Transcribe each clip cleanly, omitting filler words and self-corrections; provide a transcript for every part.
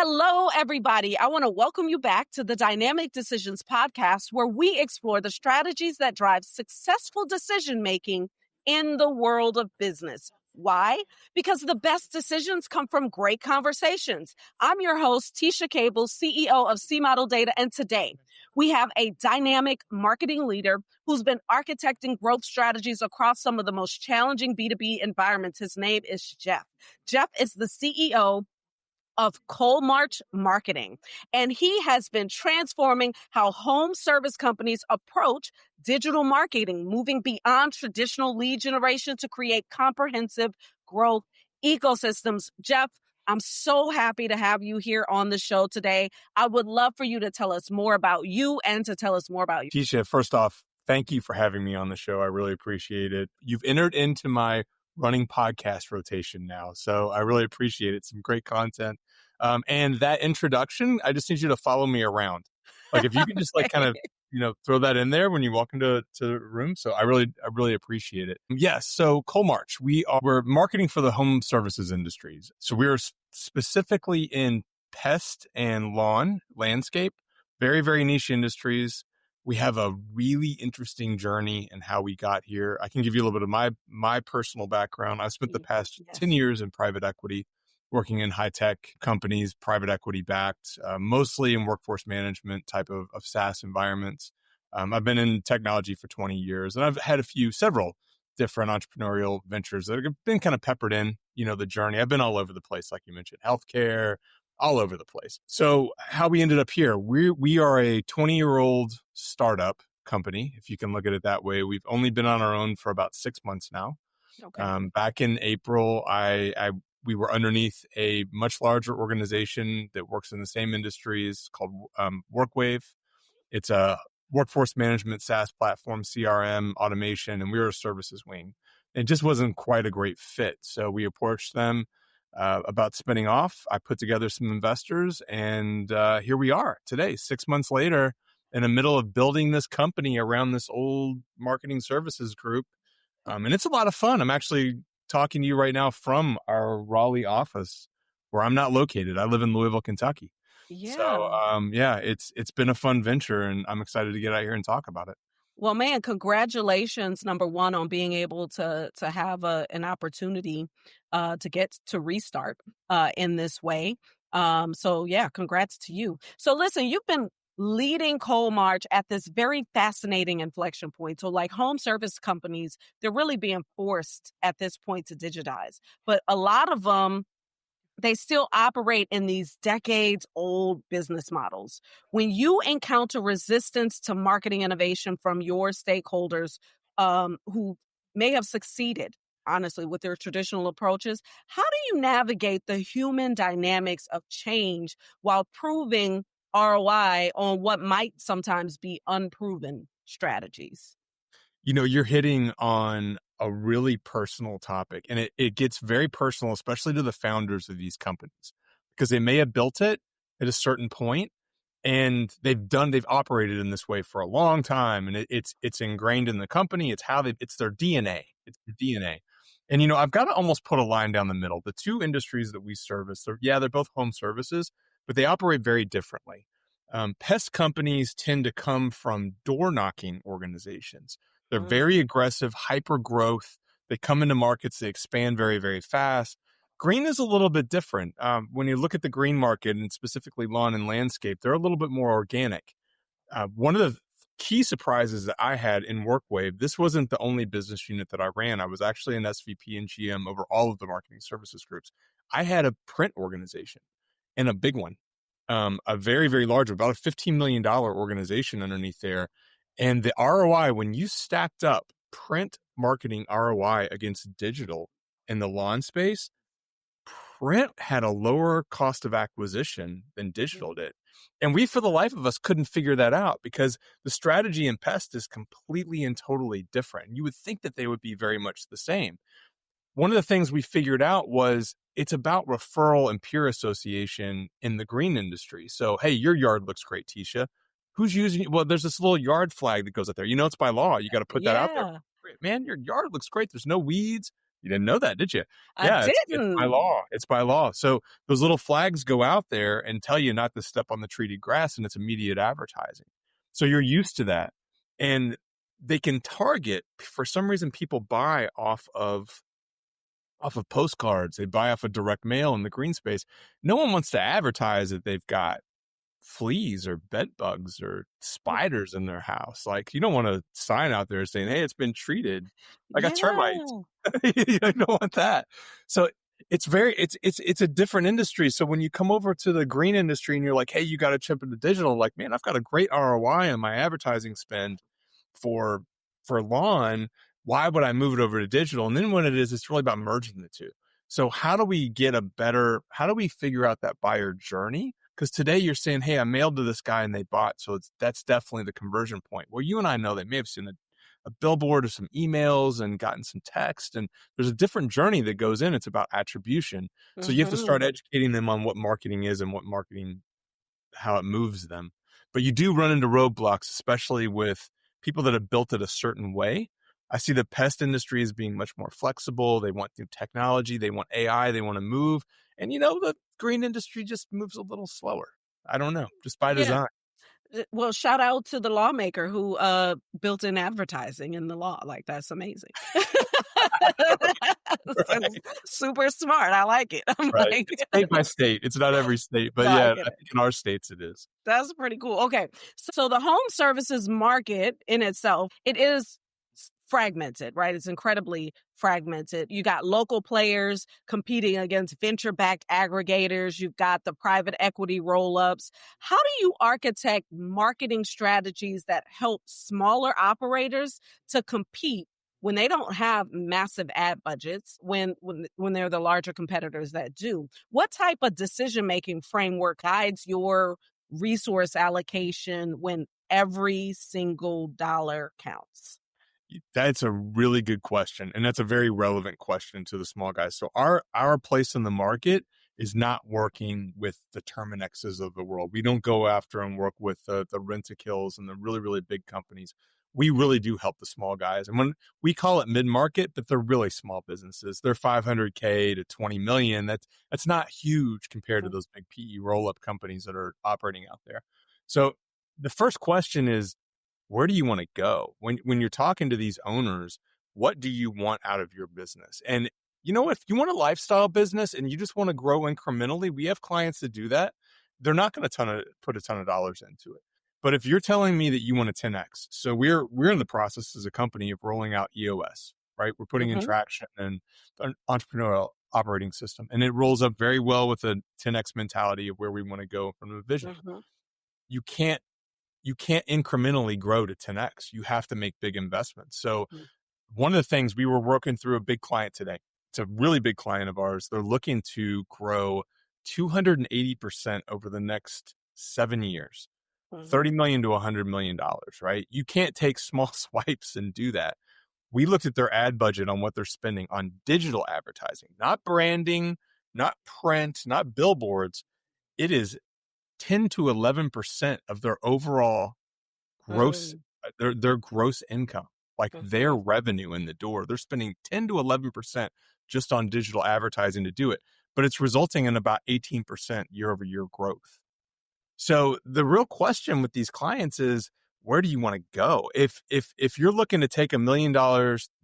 Hello, everybody. I want to welcome you back to the Dynamic Decisions podcast, where we explore the strategies that drive successful decision making in the world of business. Why? Because the best decisions come from great conversations. I'm your host, Teasha Cable, CEO of C Model Data, and today we have a dynamic marketing leader who's been architecting growth strategies across some of the most challenging B2B environments. His name is Jeff. Jeff is the CEO of Coalmarch Marketing, and he has been transforming how home service companies approach digital marketing, moving beyond traditional lead generation to create comprehensive growth ecosystems. Jeff, I'm so happy to have you here on the show today. I would love for you to tell us more about you and to tell us more about you. Teasha, first off, thank you for having me on the show. I really appreciate it. You've entered into my running podcast rotation now, so I really appreciate it. Some great content. And that introduction, I just need you to follow me around. Like if you can just throw that in there when you walk into the room. So I really appreciate it. Yes. So Coalmarch, we're marketing for the home services industries. So we're specifically in pest and lawn landscape, very, very niche industries. We have a really interesting journey in how we got here. I can give you a little bit of my personal background. I've spent the past 10 years in private equity, working in high-tech companies, private equity backed, mostly in workforce management type of SaaS environments. I've been in technology for 20 years, and I've had several different entrepreneurial ventures that have been kind of peppered in, the journey. I've been all over the place, like you mentioned, healthcare, all over the place. So how we ended up here, we are a 20-year-old startup company, if you can look at it that way. We've only been on our own for about 6 months now. Okay. Back in April, we were underneath a much larger organization that works in the same industries called WorkWave. It's a workforce management SaaS platform, CRM, automation, and we were a services wing. It just wasn't quite a great fit. So we approached them about spinning off. I put together some investors, and here we are today, 6 months later, in the middle of building this company around this old marketing services group. And it's a lot of fun. I'm actually talking to you right now from our Raleigh office where I'm not located. I live in Louisville, Kentucky. Yeah. So, it's been a fun venture, and I'm excited to get out here and talk about it. Well, man, congratulations, number one, on being able to have an opportunity to get to restart in this way. So yeah, congrats to you. So listen, you've been leading Coalmarch at this very fascinating inflection point. So like home service companies, they're really being forced at this point to digitize. But a lot of them, they still operate in these decades-old business models. When you encounter resistance to marketing innovation from your stakeholders who may have succeeded, honestly, with their traditional approaches, how do you navigate the human dynamics of change while proving ROI on what might sometimes be unproven strategies? You're hitting on a really personal topic, and it gets very personal, especially to the founders of these companies, because they may have built it at a certain point, and they've operated in this way for a long time, and it's ingrained in the company. It's their DNA. It's their DNA. And I've got to almost put a line down the middle. The two industries that we service, they're both home services, but they operate very differently. Pest companies tend to come from door knocking organizations. They're very aggressive, hyper growth. They come into markets, they expand very, very fast. Green is a little bit different. When you look at the green market, and specifically lawn and landscape, they're a little bit more organic. One of the key surprises that I had in WorkWave, this wasn't the only business unit that I ran. I was actually an SVP and GM over all of the marketing services groups. I had a print organization, and a big one, a very, very large, about a $15 million organization underneath there. And the ROI, when you stacked up print marketing ROI against digital in the lawn space, print had a lower cost of acquisition than digital did. And we, for the life of us, couldn't figure that out because the strategy in pest is completely and totally different. You would think that they would be very much the same. One of the things we figured out was it's about referral and peer association in the green industry. So, hey, your yard looks great, Teasha. Who's using it? Well, there's this little yard flag that goes up there. It's by law. You got to put that out there. Man, your yard looks great. There's no weeds. You didn't know that, did you? I Yeah, it's by didn't. law. It's by law. So those little flags go out there and tell you not to step on the treated grass, and it's immediate advertising. So you're used to that. And they can target, for some reason, people buy off of postcards. They buy off of direct mail in the green space. No one wants to advertise that they've got fleas or bed bugs or spiders in their house. Like, you don't want a sign out there saying, "Hey, it's been treated. I got termites." Yeah. You don't want that. So it's a different industry. So when you come over to the green industry and you're like, "Hey, you got to jump into digital," like, man, I've got a great ROI on my advertising spend for lawn. Why would I move it over to digital? And then when it is, it's really about merging the two. So how do we figure out that buyer journey? Because today you're saying, "Hey, I mailed to this guy and they bought." So that's definitely the conversion point. Well, you and I know they may have seen a billboard or some emails and gotten some text, and there's a different journey that goes in. It's about attribution. So you have to start Mm-hmm. educating them on what marketing is and how it moves them. But you do run into roadblocks, especially with people that have built it a certain way. I see the pest industry as being much more flexible. They want new technology. They want AI. They want to move. And, the green industry just moves a little slower. I don't know, just by Yeah. design. Well, shout out to the lawmaker who built in advertising in the law. Like, that's amazing. So, Right. super smart. I like it. I'm Right. like, It's state by state. It's not every state. But no, I yeah, get I it. think in our states it is. That's pretty cool. Okay. So the home services market in itself, it is fragmented, right? It's incredibly fragmented. You got local players competing against venture-backed aggregators. You've got the private equity roll-ups. How do you architect marketing strategies that help smaller operators to compete when they don't have massive ad budgets, when they're the larger competitors that do? What type of decision-making framework guides your resource allocation when every single dollar counts? That's a really good question, and that's a very relevant question to the small guys. So our place in the market is not working with the Terminexes of the world. We don't go after and work with the Rent-A-Kills and the really, really big companies. We really do help the small guys. And when we call it mid-market, but they're really small businesses. They're 500K to 20 million. That's not huge compared to those big PE roll-up companies that are operating out there. So the first question is, where do you want to go when you're talking to these owners? What do you want out of your business? And if you want a lifestyle business and you just want to grow incrementally, we have clients that do that. They're not going to put a ton of dollars into it. But if you're telling me that you want a 10x, so we're in the process as a company of rolling out EOS, right? We're putting in Mm-hmm. traction and an entrepreneurial operating system, and it rolls up very well with a 10x mentality of where we want to go from the vision. Mm-hmm. You can't incrementally grow to 10x. You have to make big investments. So one of the things, we were working through a big client today. It's a really big client of ours. They're looking to grow 280% over the next 7 years, Mm-hmm. $30 million to $100 million, right? You can't take small swipes and do that. We looked at their ad budget on what they're spending on digital advertising, not branding, not print, not billboards. It is 10 to 11% of their overall gross, their gross income, like their Mm-hmm. revenue in the door. They're spending 10 to 11% just on digital advertising to do it, but it's resulting in about 18% year over year growth. So the real question with these clients is, where do you want to go? If you're looking to take $1 million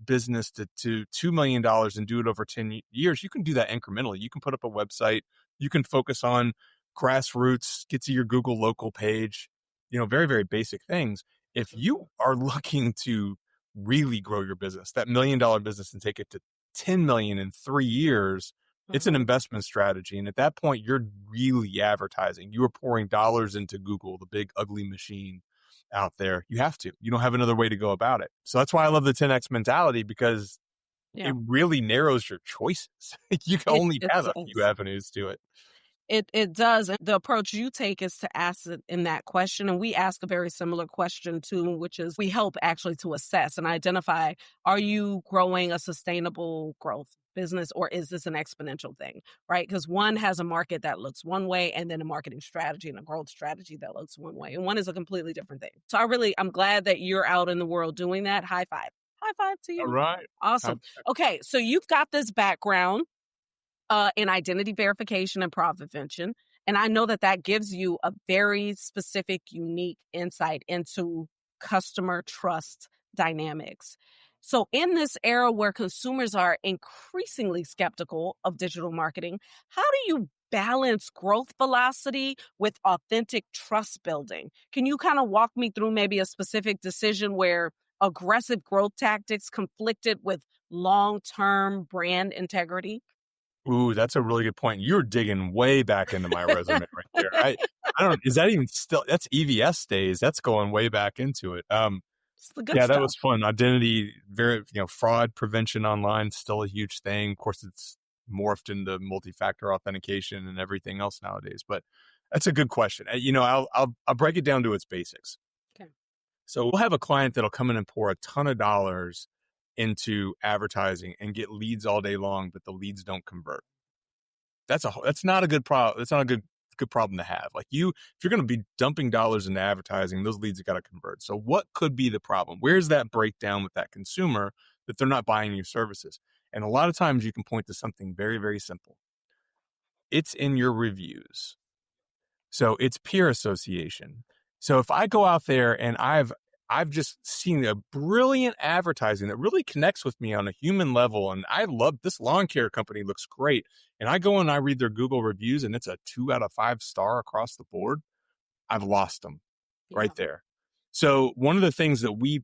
business to $2 million and do it over 10 years, you can do that incrementally. You can put up a website. You can focus on grassroots, get to your Google local page, very, very basic things. If you are looking to really grow your business, that $1 million business, and take it to 10 million in 3 years, it's an Mm-hmm. investment strategy. And at that point, you're really advertising. You are pouring dollars into Google, the big ugly machine out there. You have to. You don't have another way to go about it. So that's why I love the 10x mentality, because Yeah, it really narrows your choices. You can only it have a few does. avenues to it. It does. And the approach you take is to ask it in that question. And we ask a very similar question too, which is we help actually to assess and identify, are you growing a sustainable growth business, or is this an exponential thing, right? Because one has a market that looks one way, and then a marketing strategy and a growth strategy that looks one way. And one is a completely different thing. So I'm glad that you're out in the world doing that. High five. High five to All you. right. Awesome. Okay, so you've got this background in identity verification and fraud prevention. And I know that that gives you a very specific, unique insight into customer trust dynamics. So, in this era where consumers are increasingly skeptical of digital marketing, how do you balance growth velocity with authentic trust building? Can you kind of walk me through maybe a specific decision where aggressive growth tactics conflicted with long term brand integrity? Ooh, that's a really good point. You're digging way back into my resume right there. I don't, is that even still, that's EVS days. That's going way back into it. It's the good Yeah, that was stuff. fun. Identity, fraud prevention online, still a huge thing. Of course, it's morphed into multi-factor authentication and everything else nowadays, but that's a good question. I'll break it down to its basics. Okay. So we'll have a client that'll come in and pour a ton of dollars into advertising and get leads all day long, but the leads don't convert. That's not a good problem. That's not a good problem to have. Like if you're going to be dumping dollars into advertising, those leads have got to convert. So what could be the problem? Where's that breakdown with that consumer that they're not buying your services? And a lot of times you can point to something very, very simple. It's in your reviews. So it's peer association. So if I go out there and I've just seen a brilliant advertising that really connects with me on a human level, and I love this lawn care company, looks great, and I go and I read their Google reviews and it's a 2 out of 5 star across the board, I've lost them Yeah. right there. So one of the things that we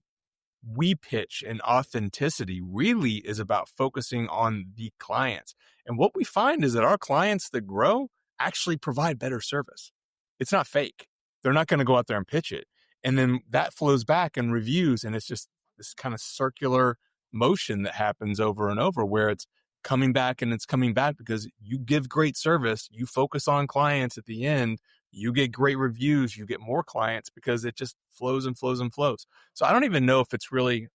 pitch and authenticity really is about focusing on the clients. And what we find is that our clients that grow actually provide better service. It's not fake. They're not going to go out there and pitch it. And then that flows back in reviews. And it's just this kind of circular motion that happens over and over where it's coming back and it's coming back because you give great service. You focus on clients at the end. You get great reviews. You get more clients because it just flows and flows and flows. So I don't even know if it's really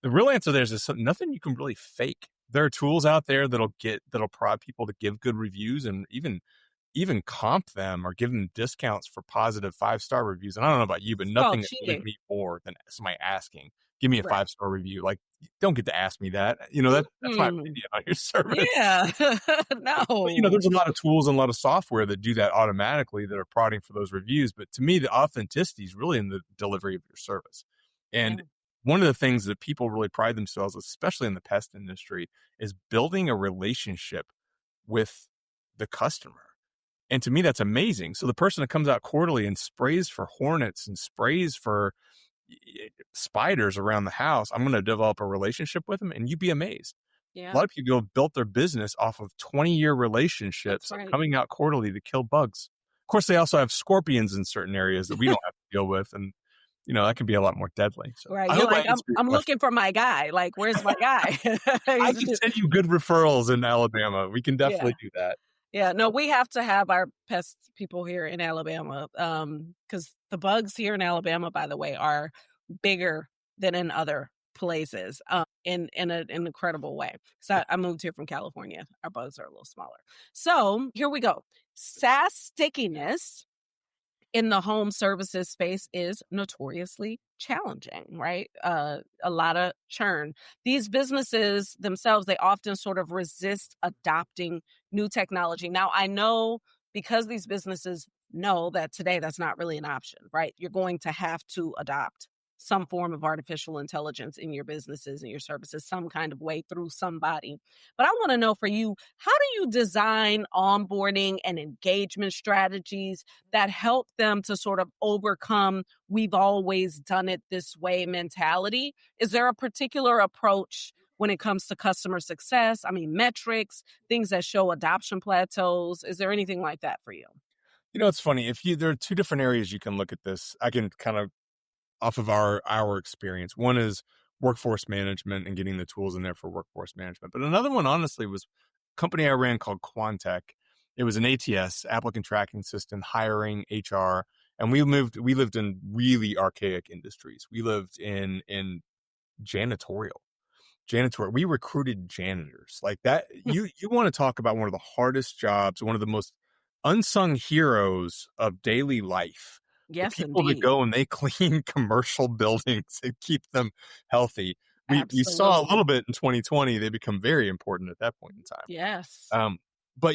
the real answer. There is nothing you can really fake. There are tools out there that'll prod people to give good reviews and even comp them or give them discounts for positive 5-star reviews. And I don't know about you, but It's called nothing annoys cheating. me more than somebody asking, give me a Right. 5-star review. Like, don't get to ask me that. That's my Mm. opinion on your service. Yeah. But, No. there's a lot of tools and a lot of software that do that automatically that are prodding for those reviews. But to me, the authenticity is really in the delivery of your service. Yeah. And one of the things that people really pride themselves, especially in the pest industry, is building a relationship with the customer. And to me, that's amazing. So the person that comes out quarterly and sprays for hornets and sprays for spiders around the house, I'm going to develop a relationship with them, and you'd be amazed. A Yeah. lot of people have built their business off of 20-year relationships That's of right. coming out quarterly to kill bugs. Of course, they also have scorpions in certain areas that we don't have to deal with, and that can be a lot more deadly. So Right. I You're hope I like, answered your I'm question. looking for my guy. Like, where's my guy? I can send you good referrals in Alabama. We can Yeah. definitely do that. Yeah, no, we have to have our pest people here in Alabama, because the bugs here in Alabama, by the way, are bigger than in other places, in an incredible way. So I moved here from California. Our bugs are a little smaller. So here we go. SaaS stickiness in the home services space is notoriously challenging, right? A lot of churn. These businesses themselves, they often sort of resist adopting new technology. Now, I know because these businesses know that today that's not really an option, right? You're going to have to adopt some form of artificial intelligence in your businesses and your services, some kind of way through somebody. But I want to know for you, how do you design onboarding and engagement strategies that help them to sort of overcome we've always done it this way mentality? Is there a particular approach when it comes to customer success? I mean, metrics, things that show adoption plateaus. Is there anything like that for you? It's funny. There are two different areas you can look at this. I can kind of off of our experience. One is workforce management and getting the tools in there for workforce management. But another one, honestly, was a company I ran called Quantec. It was an ATS, applicant tracking system, hiring, HR, and we lived in really archaic industries. We lived in janitorial. We recruited janitors like that. You want to talk about one of the hardest jobs, one of the most unsung heroes of daily life, the Yes, people that indeed. go and they clean commercial buildings and keep them healthy. we saw a little Absolutely. bit in 2020. They become very important at that point in time. Yes. But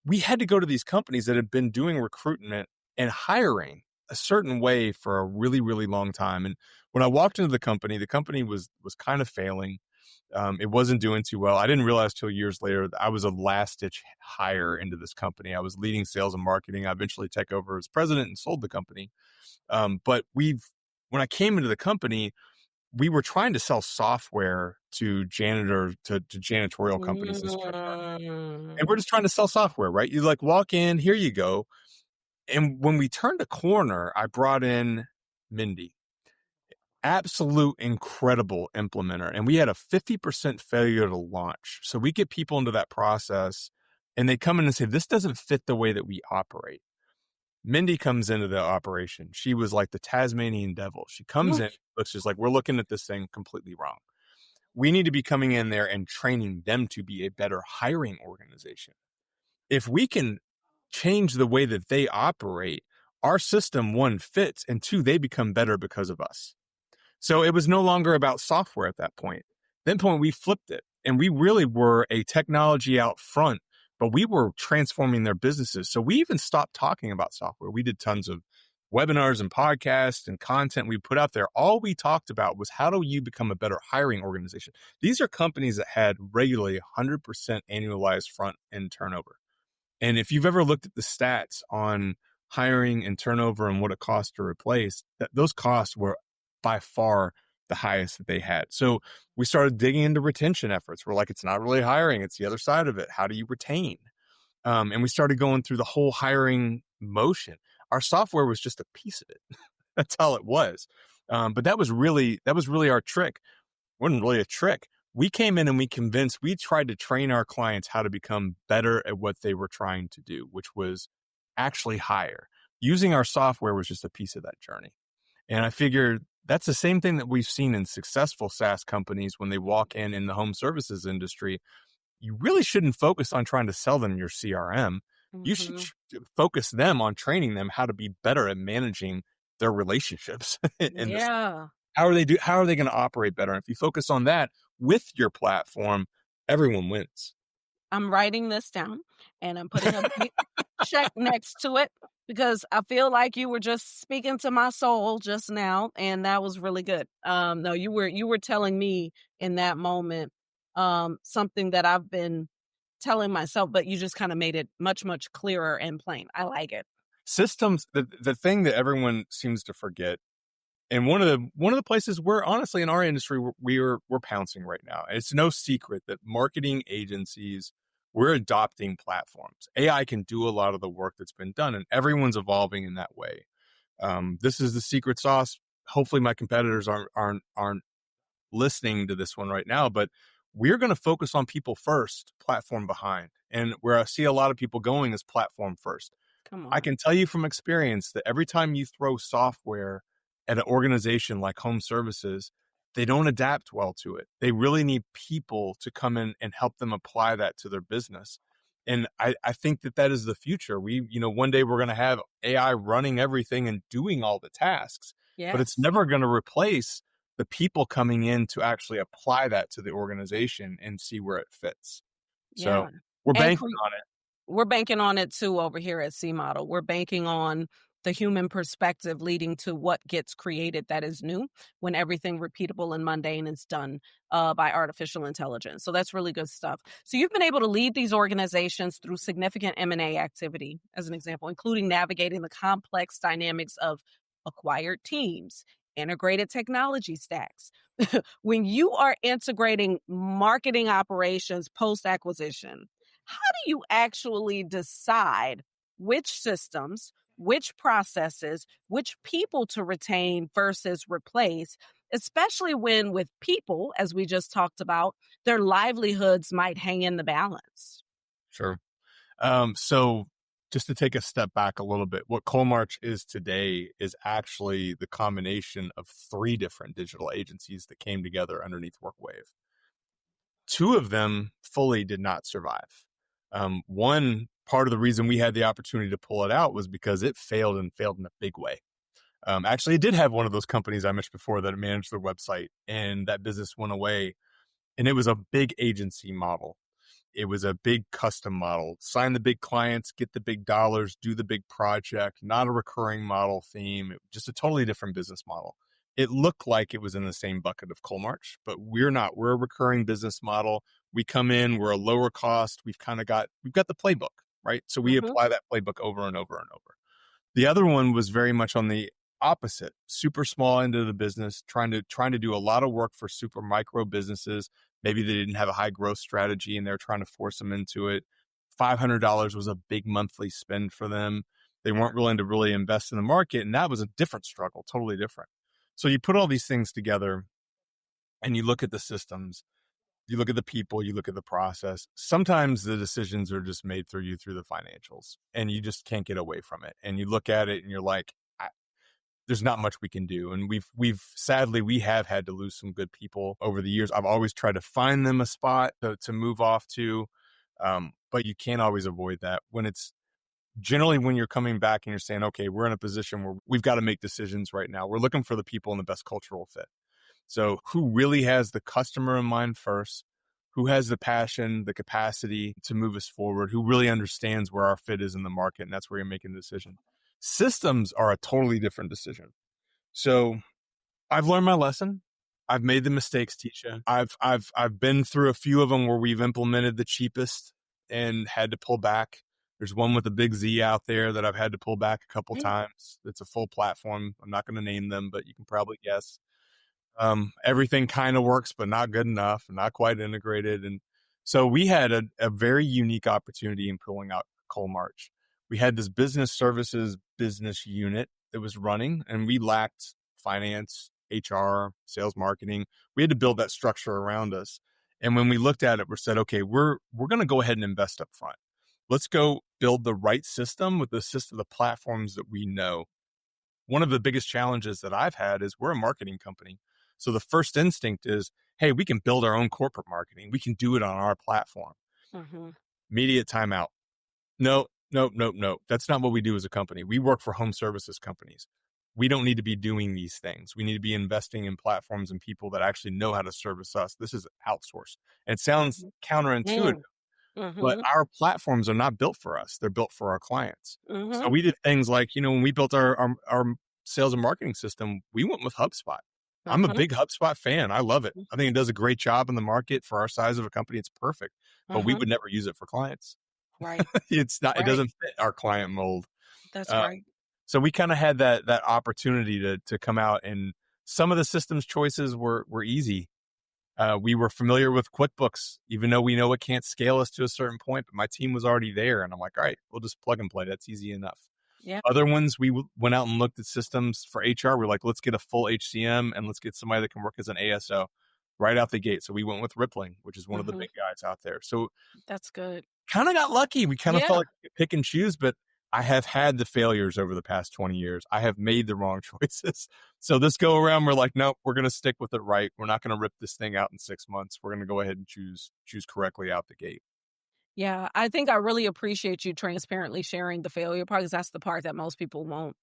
we had to go to these companies that had been doing recruitment and hiring a certain way for a really, really long time. And when I walked into the company was kind of failing. It wasn't doing too well. I didn't realize till years later that I was a last ditch hire into this company. I was leading sales and marketing. I eventually took over as president and sold the company. But when I came into the company, we were trying to sell software to janitorial companies and strip firms. And we're Mm. just trying to sell software, right? You like walk in, here you go. And when we turned a corner, I brought in Mindy, absolute incredible implementer. And we had a 50% failure to launch. So we get people into that process and they come in and say, this doesn't fit the way that we operate. Mindy comes into the operation. She was like the Tasmanian devil. She comes in, looks just like, we're looking at this thing completely wrong. We need to be coming in there and training them to be a better hiring organization. If we can change the way that they operate, our system, one, fits, and two, they become better because of us. So it was no longer about software at that point. Then point we flipped it and we really were a technology out front, but we were transforming their businesses. So we even stopped talking about software. We did tons of webinars and podcasts and content we put out there. All we talked about was how do you become a better hiring organization? These are companies that had regularly 100% annualized front end turnover. And if you've ever looked at the stats on hiring and turnover and what it costs to replace, those costs were by far the highest that they had. So we started digging into retention efforts. We're like, it's not really hiring, it's the other side of it. How do you retain? And we started going through the whole hiring motion. Our software was just a piece of it. That's all it was. But that was really our trick. It wasn't really a trick. We came in and we tried to train our clients how to become better at what they were trying to do, which was actually hire. Using our software was just a piece of that journey. And I figured that's the same thing that we've seen in successful SaaS companies when they walk in the home services industry. You really shouldn't focus on trying to sell them your CRM. You should Mhm. focus them on training them how to be better at managing their relationships in this. Yeah. How are they going to operate better? And if you focus on that with your platform, everyone wins. I'm writing this down and I'm putting a big check next to it because I feel like you were just speaking to my soul just now, and that was really good. No, you were telling me in that moment something that I've been telling myself, but you just kind of made it much, much clearer and plain. I like it. Systems, the thing that everyone seems to forget, and one of the places where honestly in our industry we're pouncing right now. It's no secret that marketing agencies, we're adopting platforms. AI can do a lot of the work that's been done, and everyone's evolving in that way. This is the secret sauce. Hopefully, my competitors aren't listening to this one right now, but we're going to focus on people first, platform behind. And where I see a lot of people going is platform first. Come I on. can tell you from experience that every time you throw software at an organization like home services, they don't adapt well to it. They really need people to come in and help them apply that to their business. And I think that is the future. One day we're going to have AI running everything and doing all the tasks, but it's Yes. never going to replace the people coming in to actually apply that to the organization and see where it fits. So Yeah. we're And banking on it. we're banking on it too over here at C Model. We're banking on the human perspective leading to what gets created that is new when everything repeatable and mundane is done by artificial intelligence. So that's really good stuff. So you've been able to lead these organizations through significant M&A activity, as an example, including navigating the complex dynamics of acquired teams, integrated technology stacks. When you are integrating marketing operations post acquisition, how do you actually decide which systems, which processes, which people to retain versus replace, especially when with people, as we just talked about, their livelihoods might hang in the balance? Sure. So just to take a step back a little bit, what Coalmarch is today is actually the combination of three different digital agencies that came together underneath WorkWave. Two of them fully did not survive. One part of the reason we had the opportunity to pull it out was because it failed and failed in a big way. Actually, I did have one of those companies I mentioned before that managed their website, and that business went away. And it was a big agency model. It was a big custom model. Sign the big clients, get the big dollars, do the big project, not a recurring model theme, just a totally different business model. It looked like it was in the same bucket of Coalmarch, but we're not. We're a recurring business model. We come in, we're a lower cost. We've got the playbook, right? So we Mm-hmm. apply that playbook over and over and over. The other one was very much on the opposite, super small end of the business, trying to do a lot of work for super micro businesses. Maybe they didn't have a high growth strategy and they're trying to force them into it. $500 was a big monthly spend for them. They weren't willing to really invest in the market, and that was a different struggle, totally different. So you put all these things together and you look at the systems, you look at the people, you look at the process. Sometimes the decisions are just made through the financials, and you just can't get away from it. And you look at it and you're like, there's not much we can do. And sadly, we have had to lose some good people over the years. I've always tried to find them a spot to move off to. But you can't always avoid that when you're coming back and you're saying, okay, we're in a position where we've got to make decisions right now. We're looking for the people in the best cultural fit. So who really has the customer in mind first? Who has the passion, the capacity to move us forward? Who really understands where our fit is in the market? And that's where you're making the decision. Systems are a totally different decision. So I've learned my lesson. I've made the mistakes, Teasha. I've been through a few of them where we've implemented the cheapest and had to pull back. There's one with a big Z out there that I've had to pull back a couple times. It's a full platform. I'm not going to name them, but you can probably guess. Everything kind of works, but not good enough, not quite integrated. And so we had a very unique opportunity in pulling out Coalmarch. We had this business services business unit that was running, and we lacked finance, HR, sales, marketing. We had to build that structure around us. And when we looked at it, we said, okay, we're going to go ahead and invest up front. Let's go build the right system with the platforms that we know. One of the biggest challenges that I've had is we're a marketing company. So the first instinct is, hey, we can build our own corporate marketing. We can do it on our platform. Mm-hmm. Immediate timeout. No. That's not what we do as a company. We work for home services companies. We don't need to be doing these things. We need to be investing in platforms and people that actually know how to service us. This is outsourced. And it sounds counterintuitive, but Mm-hmm. our platforms are not built for us. They're built for our clients. Mm-hmm. So we did things like, when we built our sales and marketing system, we went with HubSpot. I'm a Mm-hmm. big HubSpot fan. I love it. I think it does a great job in the market for our size of a company. It's perfect, but we Mm-hmm. would never use it for clients. Right. It's not, it Right. doesn't fit our client mold. That's Uh, right. so we kind of had that opportunity to come out, and some of the systems choices were easy. We were familiar with QuickBooks, even though we know it can't scale us to a certain point, but my team was already there. And I'm like, all right, we'll just plug and play. That's easy enough. Yeah. Other ones, we went out and looked at systems for HR. We're like, let's get a full HCM and let's get somebody that can work as an ASO right out the gate. So we went with Rippling, which is one of the Mm-hmm. big guys out there. So That's good. kind of got lucky. We kind of felt Yeah. like we could pick and choose, but I have had the failures over the past 20 years. I have made the wrong choices. So this go around, we're like, nope, we're going to stick with it right. We're not going to rip this thing out in 6 months. We're going to go ahead and choose correctly out the gate. Yeah, I think I really appreciate you transparently sharing the failure part because that's the part that most people won't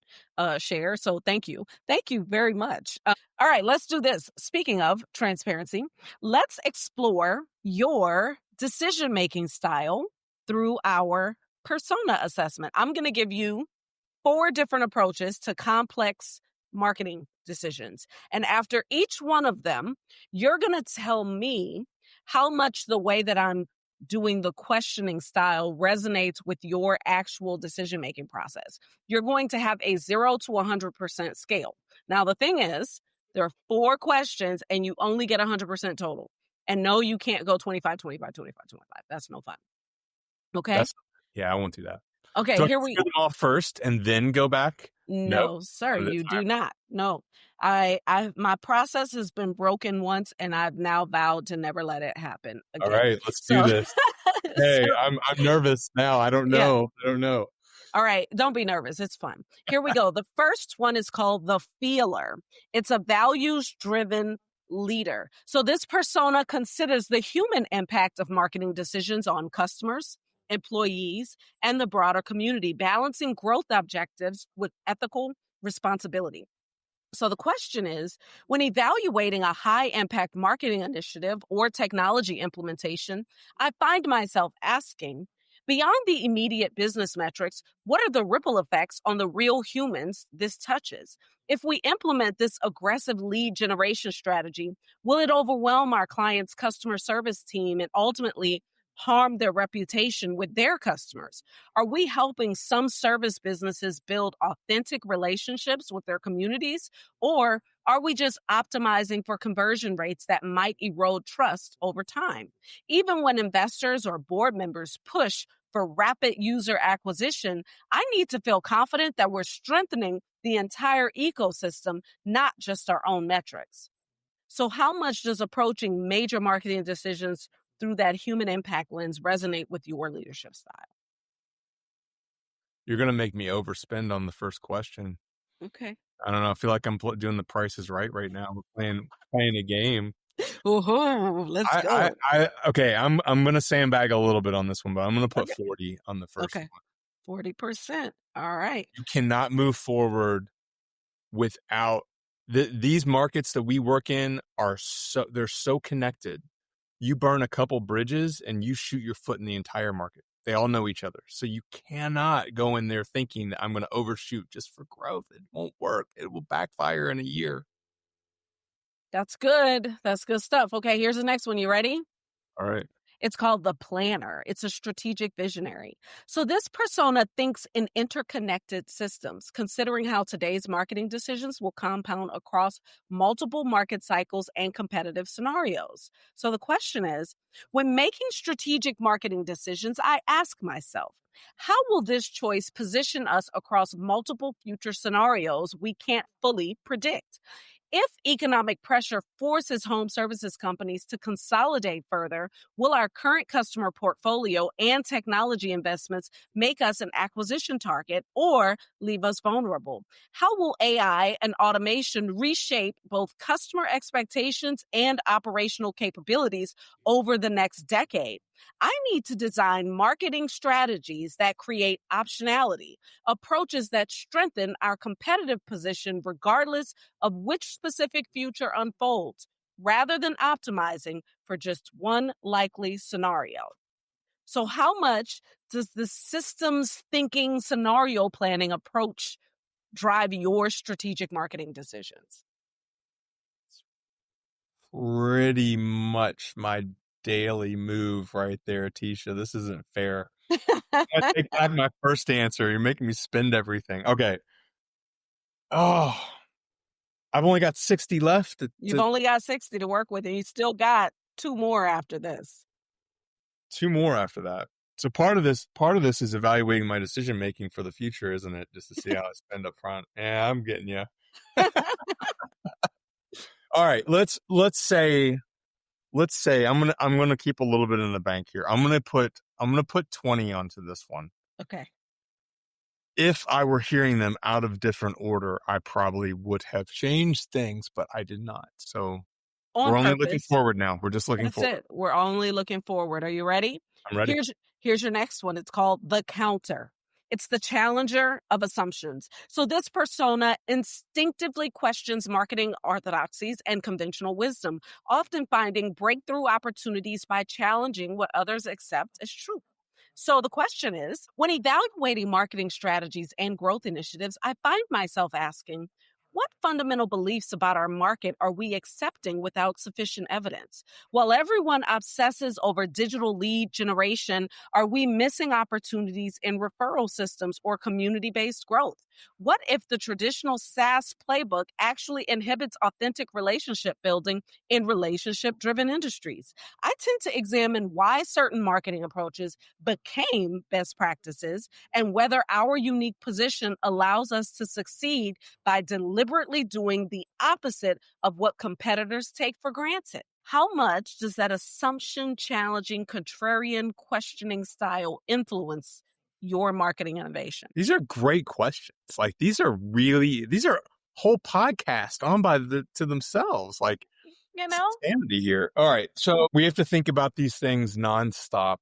share. So thank you. Thank you very much. All right, let's do this. Speaking of transparency, let's explore your decision-making style through our persona assessment. I'm going to give you 4 different approaches to complex marketing decisions. And after each one of them, you're going to tell me how much the way that I'm doing the questioning style resonates with your actual decision-making process. You're going to have a 0 to 100% scale. Now, the thing is, there are 4 questions and you only get 100% total. And no, you can't go 25, 25, 25, 25. That's no fun. Okay? I won't do that. Okay, Do I here consider them all first and then go back? No. No, sir, One at a you do time. not. No. My process has been broken once and I've now vowed to never let it happen All again. right, let's do So, this. Hey, so I'm nervous now. I don't yeah. know. All right, don't be nervous. It's fun. Here we go. The first one is called the feeler. It's a values-driven leader. So this persona considers the human impact of marketing decisions on customers, employees, and the broader community, balancing growth objectives with ethical responsibility. So the question is, when evaluating a high impact marketing initiative or technology implementation, I find myself asking, beyond the immediate business metrics, what are the ripple effects on the real humans this touches? If we implement this aggressive lead generation strategy, will it overwhelm our client's customer service team and ultimately harm their reputation with their customers? Are we helping some service businesses build authentic relationships with their communities? Or are we just optimizing for conversion rates that might erode trust over time? Even when investors or board members push for rapid user acquisition, I need to feel confident that we're strengthening the entire ecosystem, not just our own metrics. So, how much does approaching major marketing decisions through that human impact lens resonate with your leadership style? You're going to make me overspend on the first question. Okay. I don't know. I feel like I'm doing the Price is Right now. We're playing a game. Ooh, let's go. Okay. I'm going to sandbag a little bit on this one, but I'm going to put Okay. 40 on the first Okay. one. 40%. All right. You cannot move forward without these markets that we work in they're so connected. You burn a couple bridges and you shoot your foot in the entire market. They all know each other. So you cannot go in there thinking that I'm going to overshoot just for growth. It won't work. It will backfire in a year. That's good. That's good stuff. Okay, here's the next one. You ready? All right. It's called the planner. It's a strategic visionary. So this persona thinks in interconnected systems, considering how today's marketing decisions will compound across multiple market cycles and competitive scenarios. So the question is, when making strategic marketing decisions, I ask myself, how will this choice position us across multiple future scenarios we can't fully predict? If economic pressure forces home services companies to consolidate further, will our current customer portfolio and technology investments make us an acquisition target or leave us vulnerable? How will AI and automation reshape both customer expectations and operational capabilities over the next decade? I need to design marketing strategies that create optionality, approaches that strengthen our competitive position regardless of which specific future unfolds, rather than optimizing for just one likely scenario. So, how much does the systems thinking scenario planning approach drive your strategic marketing decisions? Pretty much my daily move right there, Teasha. This isn't fair. I take back my first answer. You're making me spend everything. Okay. Oh, I've only got 60 left. You've only got 60 to work with, and you still got two more after this. Two more after that. So part of this is evaluating my decision making for the future, isn't it? Just to see how I spend up front. Yeah, I'm getting you. All right, let's say I'm gonna keep a little bit in the bank here. I'm gonna put 20 onto this one. Okay. If I were hearing them out of different order, I probably would have changed things, but I did not. So On we're only purpose. looking forward now. We're just looking That's forward. it. We're only looking forward. Are you ready? I'm ready. Here's your next one. It's called the counter. It's the challenger of assumptions. So this persona instinctively questions marketing orthodoxies and conventional wisdom, often finding breakthrough opportunities by challenging what others accept as true. So the question is, when evaluating marketing strategies and growth initiatives, I find myself asking, what fundamental beliefs about our market are we accepting without sufficient evidence? While everyone obsesses over digital lead generation, are we missing opportunities in referral systems or community-based growth? What if the traditional SaaS playbook actually inhibits authentic relationship building in relationship-driven industries? I tend to examine why certain marketing approaches became best practices and whether our unique position allows us to succeed by deliberately doing the opposite of what competitors take for granted. How much does that assumption challenging, contrarian, questioning style influence your marketing innovation? These are great questions. Like these are whole podcasts on to themselves. Like, You know? insanity here. All right. So we have to think about these things nonstop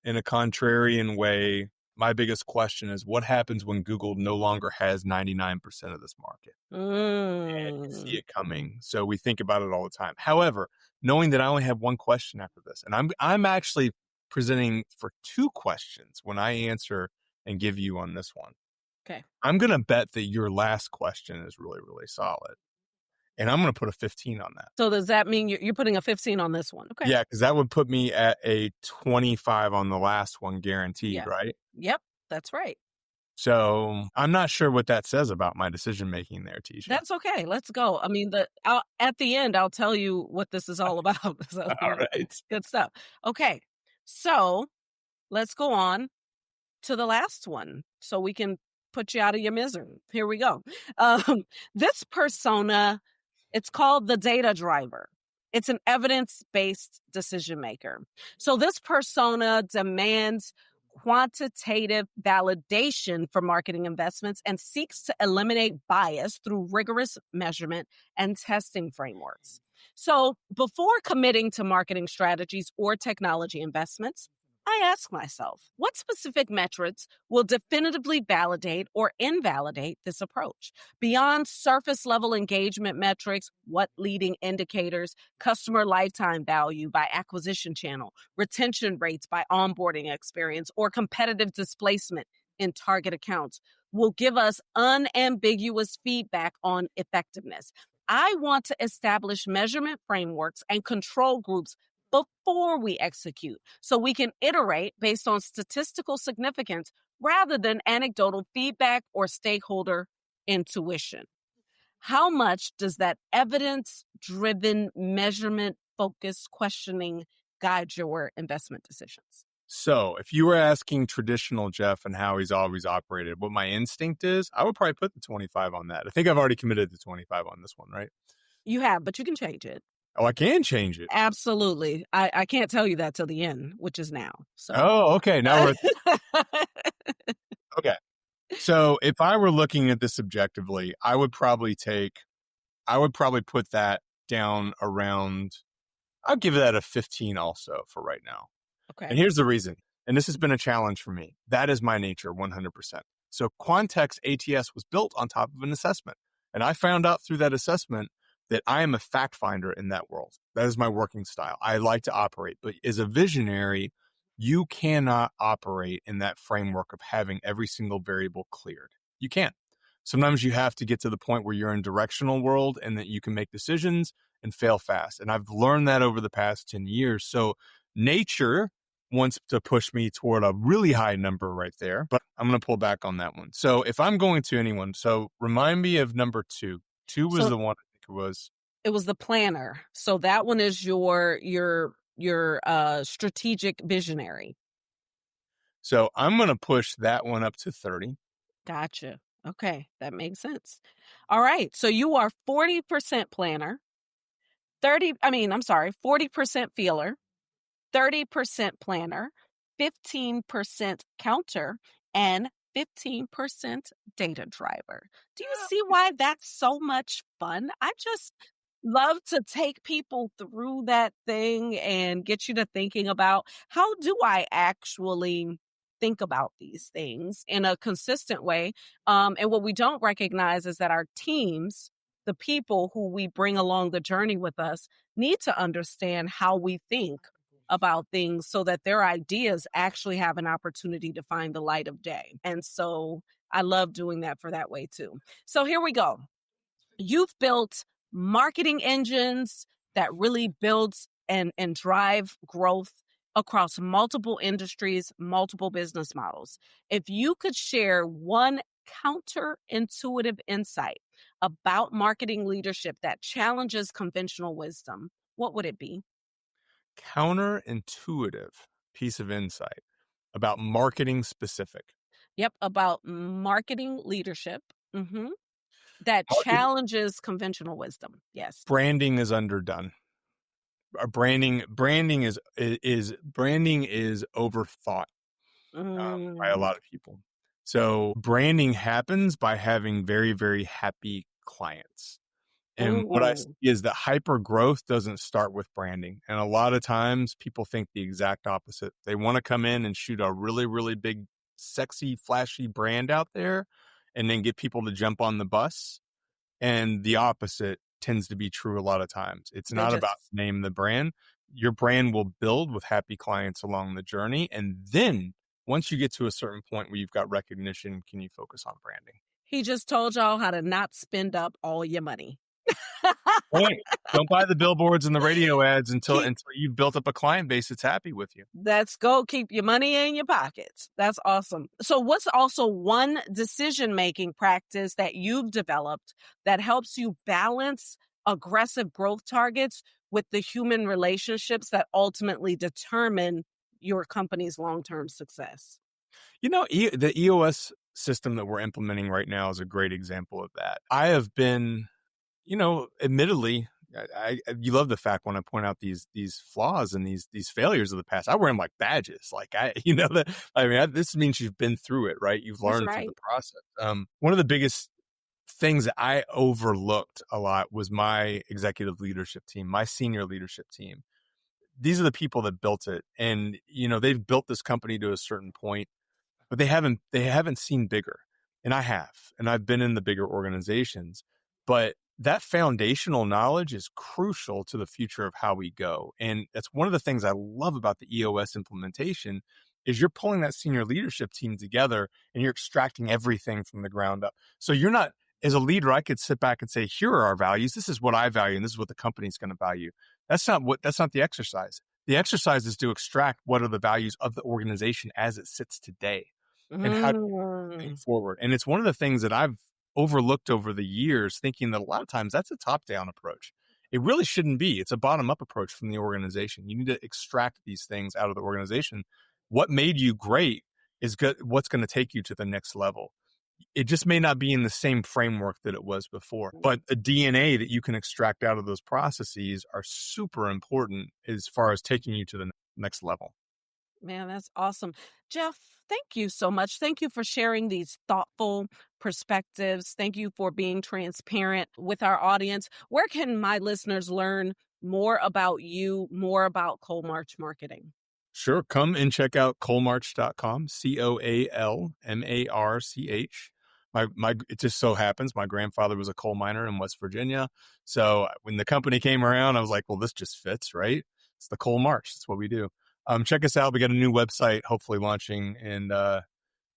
in a contrarian way. my biggest question is what happens when Google no longer has 99% of this market? And you see Mm. it coming. So we think about it all the time. However, knowing that I only have one question after this, and I'm actually presenting for two questions when I answer and give you on this one. Okay. I'm going to bet that your last question is really, really solid. And I'm going to put a 15 on that. So does that mean you're putting a 15 on this one? Okay. Yeah, because that would put me at a 25 on the last one guaranteed, Yeah. right? Yep. That's right. So I'm not sure what that says about my decision making there, Teasha. That's okay. Let's go. I mean, at the end, I'll tell you what this is all about. So, All right. good stuff. Okay. So let's go on to the last one so we can put you out of your misery. Here we go. Um, this persona, it's called the data driver. It's an evidence-based decision maker. So this persona demands quantitative validation for marketing investments and seeks to eliminate bias through rigorous measurement and testing frameworks. So before committing to marketing strategies or technology investments, I ask myself, what specific metrics will definitively validate or invalidate this approach? Beyond surface level engagement metrics, what leading indicators, customer lifetime value by acquisition channel, retention rates by onboarding experience, or competitive displacement in target accounts will give us unambiguous feedback on effectiveness? I want to establish measurement frameworks and control groups before we execute so we can iterate based on statistical significance rather than anecdotal feedback or stakeholder intuition. How much does that evidence-driven measurement focused questioning guide your investment decisions? So if you were asking traditional Jeff and how he's always operated, what my instinct is, I would probably put the 25 on that. I think I've already committed to 25 on this one, right? You have, but you can change it. Oh, I can change it. Absolutely. I can't tell you that till the end, which is now. So Oh, okay. Now we're okay. So if I were looking at this objectively, I would probably put that down around, I'll give that a 15 also for right now. Okay. And here's the reason. And this has been a challenge for me. That is my nature 100%. So Quantex ATS was built on top of an assessment. And I found out through that assessment that I am a fact finder in that world. That is my working style. I like to operate, but as a visionary, you cannot operate in that framework of having every single variable cleared. You can't. Sometimes you have to get to the point where you're in directional world and that you can make decisions and fail fast. And I've learned that over the past 10 years. So nature wants to push me toward a really high number right there, but I'm going to pull back on that one. So if I'm going to anyone, so remind me of number two. Two was So the one I think it was. it was the planner. So that one is your strategic visionary. So I'm going to push that one up to 30. Gotcha. Okay, that makes sense. All right. So you are 40% planner, 40% feeler, 30% planner, 15% counter, and 15% data driver. Do you see why that's so much fun? I just love to take people through that thing and get you to thinking about how do I actually think about these things in a consistent way. And what we don't recognize is that our teams, the people who we bring along the journey with us, need to understand how we think about things so that their ideas actually have an opportunity to find the light of day. And so I love doing that for that way too. So here we go. You've built marketing engines that really builds and drive growth across multiple industries, multiple business models. If you could share one counterintuitive insight about marketing leadership that challenges conventional wisdom, what would it be? Counterintuitive piece of insight about marketing specific. Yep, about marketing leadership. That Marketing, challenges conventional wisdom. Yes. branding is underdone. Branding is overthought by a Mm. lot of people. So branding happens by having very, very happy clients. And what I see Ooh. is that hyper growth doesn't start with branding. And a lot of times people think the exact opposite. They want to come in and shoot a really, really big sexy, flashy brand out there and then get people to jump on the bus. And the opposite tends to be true a lot of times. It's They not about just the name, the brand. Your brand will build with happy clients along the journey. And then once you get to a certain point where you've got recognition, can you focus on branding? He just told y'all how to not spend up all your money. Point. Don't buy the billboards and the radio ads until Keep you've built up a client base that's happy with you. Let's go. Keep your money in your pockets. That's awesome. So what's also one decision-making practice that you've developed that helps you balance aggressive growth targets with the human relationships that ultimately determine your company's long-term success? You know, the EOS system that we're implementing right now is a great example of that. I have been, admittedly, you love the fact when I point out these flaws and these failures of the past. I wear them like badges. Like this means you've been through it, right? You've That's learned through right. the process. One of the biggest things that I overlooked a lot was my executive leadership team, my senior leadership team. These are the people that built it, and they've built this company to a certain point, but they haven't seen bigger. And I have, and I've been in the bigger organizations, but that foundational knowledge is crucial to the future of how we go. And that's one of the things I love about the EOS implementation is you're pulling that senior leadership team together and you're extracting everything from the ground up. So you're not, as a leader, I could sit back and say, here are our values. This is what I value. And this is what the company's going to value. That's not the exercise. The exercise is to extract what are the values of the organization as it sits today and how to move Mm. forward. And it's one of the things that I've overlooked over the years, thinking that a lot of times that's a top-down approach. It really shouldn't be. It's a bottom-up approach from the organization. You need to extract these things out of the organization. What made you great is good. What's going to take you to the next level. It just may not be in the same framework that it was before, but the DNA that you can extract out of those processes are super important as far as taking you to the next level. Man, that's awesome. Jeff, thank you so much. Thank you for sharing these thoughtful perspectives. Thank you for being transparent with our audience. Where can my listeners learn more about you, more about Coalmarch Marketing? Sure. Come and check out coalmarch.com, Coalmarch. It just so happens my grandfather was a coal miner in West Virginia. So when the company came around, I was like, well, this just fits, right? It's the Coal March. That's what we do. Check us out. We got a new website, hopefully launching in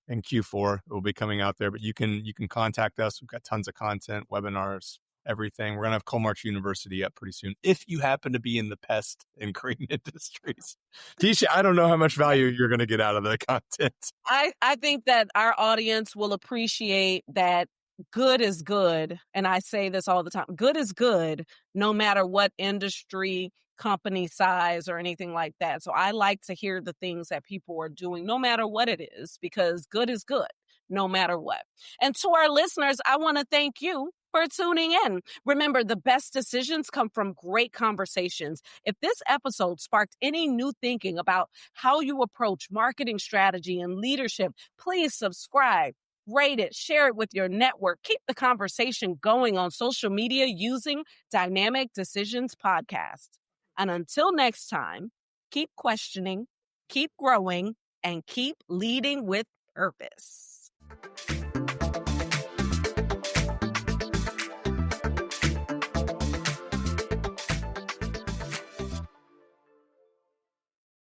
Q4. It will be coming out there, but you can contact us. We've got tons of content, webinars, everything. We're going to have Coalmarch University up pretty soon. If you happen to be in the pest and green industries, Teasha, I don't know how much value you're going to get out of the content. I think that our audience will appreciate that good is good. And I say this all the time. Good is good, no matter what industry, company size, or anything like that. So I like to hear the things that people are doing, no matter what it is, because good is good, no matter what. And to our listeners, I want to thank you for tuning in. Remember, the best decisions come from great conversations. If this episode sparked any new thinking about how you approach marketing strategy and leadership, please subscribe, rate it, share it with your network. Keep the conversation going on social media using Dynamic Decisions Podcast. And until next time, keep questioning, keep growing, and keep leading with purpose.